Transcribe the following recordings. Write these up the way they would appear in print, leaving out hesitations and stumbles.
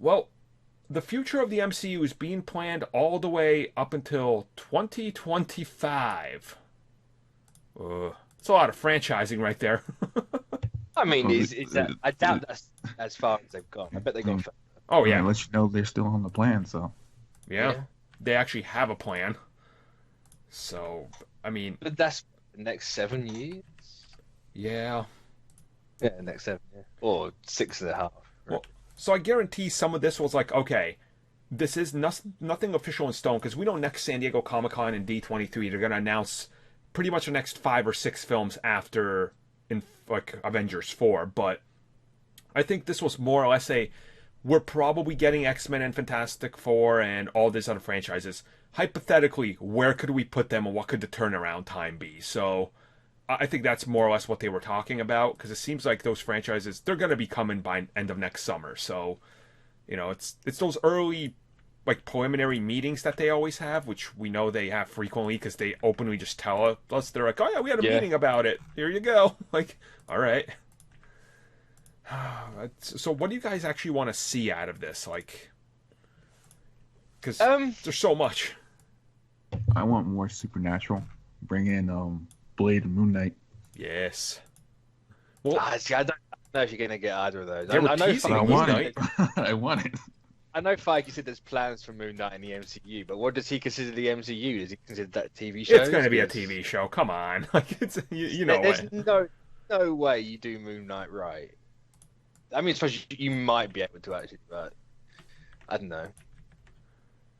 Well, the future of the MCU is being planned all the way up until 2025. It's a lot of franchising right there. I mean, Well, I doubt that's as far as they've gone. I bet they I got mean, further. Oh, well, that yeah. lets you know they're still on the plan. So Yeah. Yeah, They actually have a plan. So, I mean, but that's the next 7 years. yeah. Yeah, next 7 years or 6.5. Right? Well, so I guarantee some of this was like, okay, this is nothing official in stone because we know next San Diego Comic Con and D23 they're going to announce pretty much the next 5 or 6 films after in like Avengers 4. But I think this was more or less a we're probably getting X-Men and Fantastic Four and all these other franchises. Hypothetically, where could we put them and what could the turnaround time be? So I think that's more or less what they were talking about because it seems like those franchises they're going to be coming by end of next summer. So it's those early like preliminary meetings that they always have, which we know they have frequently because they openly just tell us they're like, oh yeah, we had a Yeah. meeting about it. Here you go. Like, all right. So what do you guys actually want to see out of this? Like, because there's so much. I want more supernatural. Bring in Blade and Moon Knight. Yes. Well, See, I don't know if you're gonna get either of those. They were I know teasing But I Moon want Knight. it. I want it. I know Feige said there's plans for Moon Knight in the MCU, but what does he consider the MCU? Does he consider that TV show? It's going to be a TV show. Come on, like it's you know There's what? no way you do Moon Knight right. I mean, I suppose you might be able to actually, but I don't know.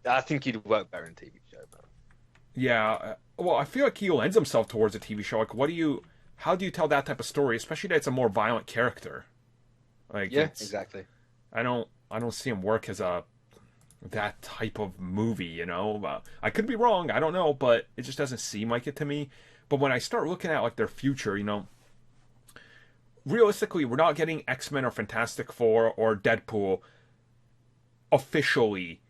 I think he'd work better in TV show. But... Yeah. Well, I feel like he lends himself towards a TV show. Like, how do you tell that type of story, especially that it's a more violent character? Like, Yeah, exactly. I don't see him work as that type of movie. I could be wrong. I don't know, but it just doesn't seem like it to me. But when I start looking at like their future, realistically, we're not getting X-Men or Fantastic Four or Deadpool officially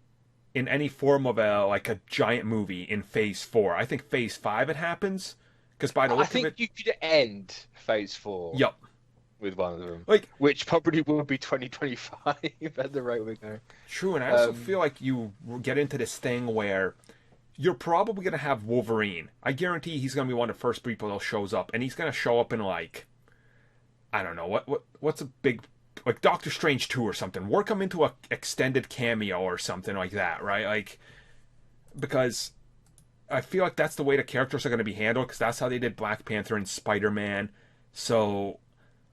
in any form of a giant movie in Phase 4. I think Phase 5 it happens because by the I look think of it, you could end Phase 4 yep. with one of them, Like which probably will be 2025 at the rate we're going. true, and I also feel like you get into this thing where you're probably gonna have Wolverine. I guarantee he's gonna be one of the first people that shows up, and he's gonna show up in like I don't know what's a big like Doctor Strange 2 or something. Work him into a extended cameo or something like that, right? Like because I feel like that's the way the characters are going to be handled because that's how they did Black Panther and Spider-Man. So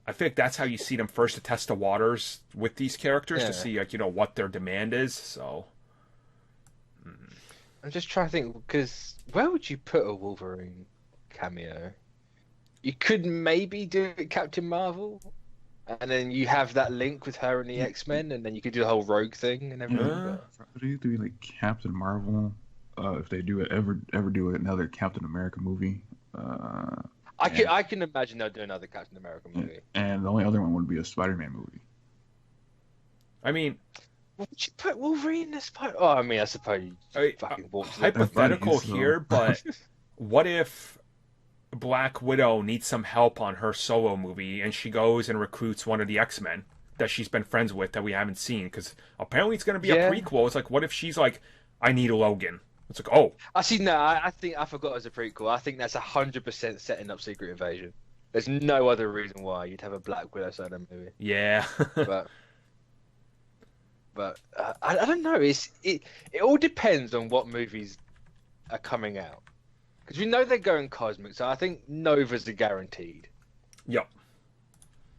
I feel like that's how you see them first to test the waters with these characters to see like what their demand is. So I'm just trying to think because where would you put a Wolverine cameo? You could maybe do it Captain Marvel, and then you have that link with her and the X-Men, and then you could do the whole Rogue thing and everything. Yeah. But... Do you do like Captain Marvel? If they do it ever do another Captain America movie? I can imagine they'll do another Captain America movie. And the only other one would be a Spider-Man movie. I mean, Would you put Wolverine in the Spider? Oh, I mean, I suppose you fucking walk to the hypothetical funny, so- here, but what if Black Widow needs some help on her solo movie and she goes and recruits one of the X-Men that she's been friends with that we haven't seen? Because apparently it's going to be a prequel. It's like, what if she's like, I need Logan? It's like, oh. I see. No, I think I forgot as a prequel. I think that's 100% setting up Secret Invasion. There's no other reason why you'd have a Black Widow solo movie. Yeah. But I don't know. It all depends on what movies are coming out. Because we know they're going cosmic, so I think Nova's a guaranteed. Yep.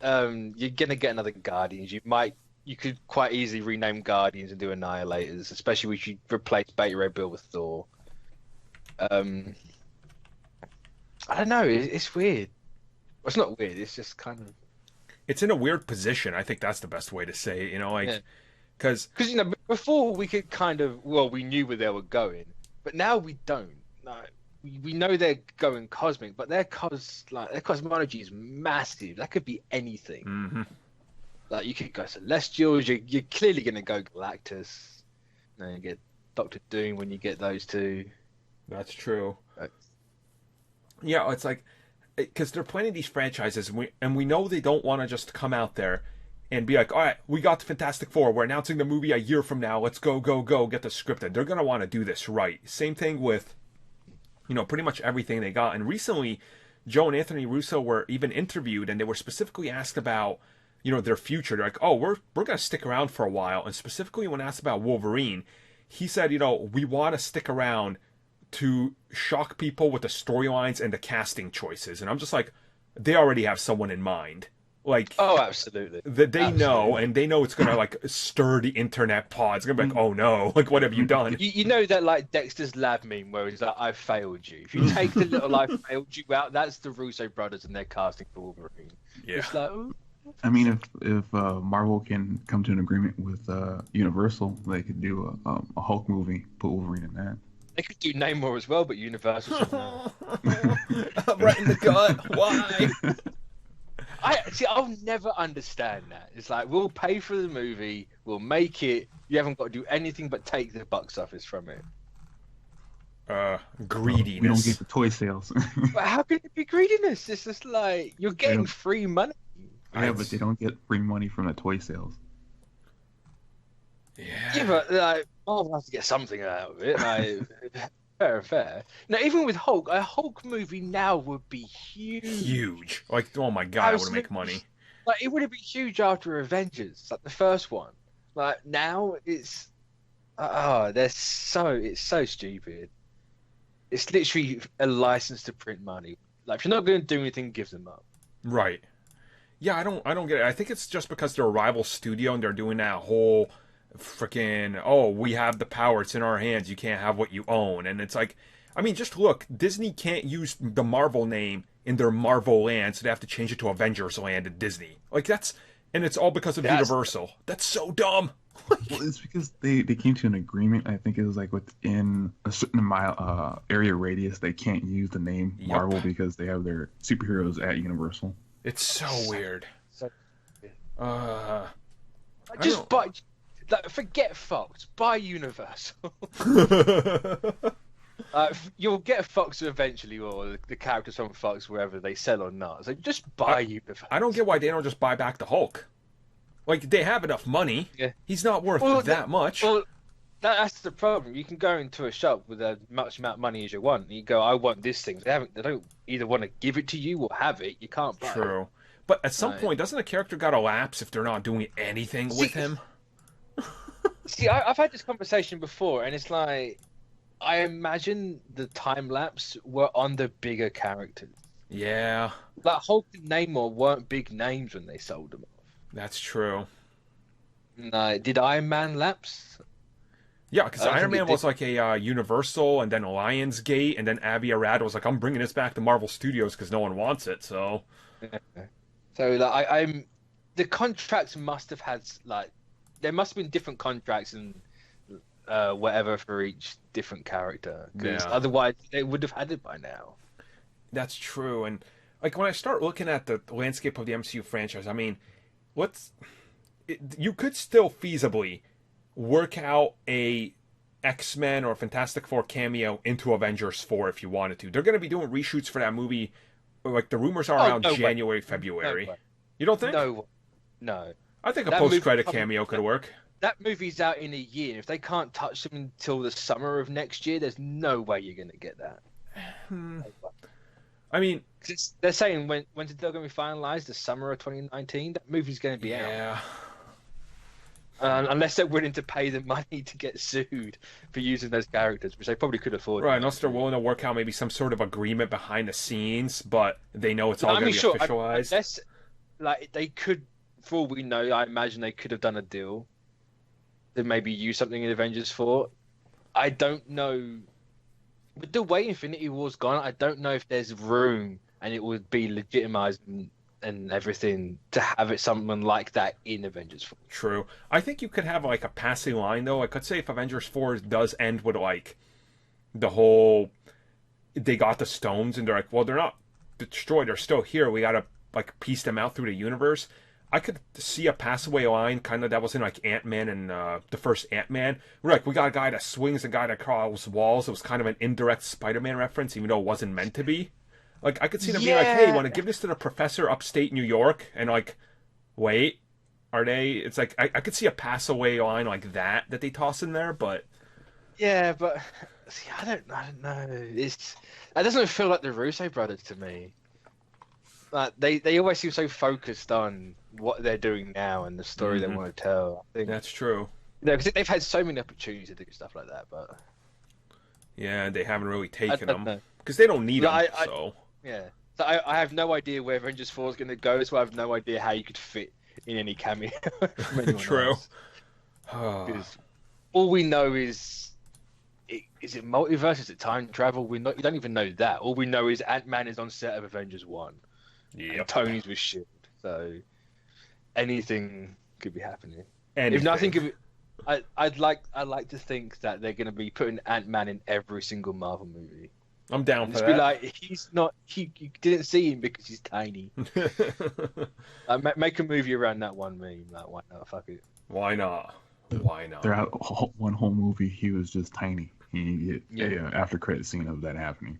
You're gonna get another Guardians. You could quite easily rename Guardians and do Annihilators, especially if you replace Beta Ray Bill with Thor. I don't know. It's weird. Well, it's not weird. It's just kind of. It's in a weird position. I think that's the best way to say it. Because before we could we knew where they were going, but now we don't. Like, we know they're going cosmic, but their cosmology is massive. That could be anything. Mm-hmm. Like you could go Celestials. You're clearly gonna go Galactus. You get Doctor Doom when you get those two. That's true. Right. Yeah, it's like because they're planning these franchises, and we know they don't want to just come out there. and be like, all right, we got the Fantastic Four. We're announcing the movie a year from now. Let's go, get the script in. They're going to want to do this right. Same thing with, pretty much everything they got. And recently, Joe and Anthony Russo were even interviewed, and they were specifically asked about, their future. They're like, oh, we're going to stick around for a while. And specifically when asked about Wolverine, he said, we want to stick around to shock people with the storylines and the casting choices. And I'm just like, they already have someone in mind. Like, oh, absolutely. That they know, and they know it's gonna like stir the internet pod. It's gonna be like, oh no, like what have you done? You know that like Dexter's Lab meme where he's like, I failed you. If you take the little I failed you out, that's the Russo brothers and their casting for Wolverine. Yeah. It's like, ooh. I mean, if Marvel can come to an agreement with Universal, they could do a Hulk movie, put Wolverine in that. They could do Namor as well, but Universal. Right in the gut. Why? I'll never understand that. It's like, we'll pay for the movie, we'll make it, you haven't got to do anything but take the box office from it. Greediness. We don't get the toy sales. But how can it be greediness? It's just like, you're getting free money. Yeah, but they don't get free money from the toy sales. Yeah, but like, Marvel has to get something out of it. Like, fair. Now, even with Hulk, a Hulk movie now would be huge. Like, oh my god, it would make money. Like, it would have been huge after Avengers, like the first one. Like now, it's it's so stupid. It's literally a license to print money. Like, if you're not going to do anything, give them up. Right. Yeah, I don't get it. I think it's just because they're a rival studio and they're doing that whole freaking, we have the power, it's in our hands, you can't have what you own. And it's like, I mean, just look, Disney can't use the Marvel name in their Marvel land, so they have to change it to Avengers land at Disney. Like, and it's all because of Universal. That's so dumb. Well, it's because they came to an agreement. I think it was like within a certain mile area radius, they can't use the name Marvel because they have their superheroes at Universal. It's so weird. Just buy. Like, forget Fox. Buy Universal. You'll get Fox eventually, or the characters from Fox, wherever they sell or not. So just buy Universal. I don't get why they don't just buy back the Hulk. Like, they have enough money. Yeah. He's not worth that much. Well, that's the problem. You can go into a shop with as much amount of money as you want, and you go, I want this thing. They don't either want to give it to you or have it. You can't buy it. True. But at some point, doesn't a character gotta lapse if they're not doing anything with him? See, I've had this conversation before, and it's like, I imagine the time lapse were on the bigger characters. Yeah. Like, Hulk and Namor weren't big names when they sold them off. That's true. No, did Iron Man lapse? Yeah, because Iron Man was like a Universal, and then Lionsgate, and then Avi Arad was like, I'm bringing this back to Marvel Studios because no one wants it, so... So, like, the contracts must have had, like, there must have been different contracts and whatever for each different character. Because otherwise, they would have had it by now. That's true. And, like, when I start looking at the landscape of the MCU franchise, I mean, you could still feasibly work out a X-Men or Fantastic Four cameo into Avengers 4 if you wanted to. They're going to be doing reshoots for that movie. Like, the rumors are around January, February. You don't think? No. I think a post-credit cameo could work. That movie's out in a year. If they can't touch them until the summer of next year, there's no way you're going to get that. I mean... They're saying when's it going to be finalized? The summer of 2019? That movie's going to be out. Yeah. Unless they're willing to pay the money to get sued for using those characters, which they probably could afford. Right, unless they're willing to work out maybe some sort of agreement behind the scenes, but they know it's all going to be officialized. Unless, like, they could, for all we know, I imagine they could have done a deal to maybe use something in Avengers 4. I don't know. With the way Infinity War's gone, I don't know if there's room and it would be legitimized and everything to have it something like that in Avengers 4. True. I think you could have like a passing line though. Like, let's say if Avengers 4 does end with like the whole they got the stones and they're like, well, they're not destroyed, they're still here. We gotta like piece them out through the universe. I could see a passaway line kind of that was in like Ant-Man and the first Ant-Man. We're like, we got a guy that swings, a guy that crawls walls. It was kind of an indirect Spider-Man reference, even though it wasn't meant to be. Like, I could see them being like, hey, want to give this to the professor upstate New York? And like, wait, Are they? It's like I could see a pass away line like that they toss in there, but Yeah, but see, I don't know. That doesn't feel like the Russo brothers to me. Like they always seem so focused on what they're doing now and the story they want to tell. I think that's true. because they've had so many opportunities to do stuff like that, but Yeah, they haven't really taken I them know. because they don't need them. I- So yeah. So I have no idea where Avengers 4 is going to go, so I have no idea how you could fit in any cameo from anyone True. else. Because all we know is it multiverse? Is it time travel? You don't even know that. All we know is Ant-Man is on set of Avengers 1. yeah, And Tony's with S.H.I.E.L.D. So anything could be happening. anything. If nothing, I'd like to think that they're going to be putting Ant-Man in every single Marvel movie. I'm down for Just that. be like, he's not. You didn't see him because he's tiny. Make a movie around that one meme. Like, why not? Fuck it. Why not? Why not? Throughout one whole movie, he was just tiny. You get Yeah. a after credit scene of that happening.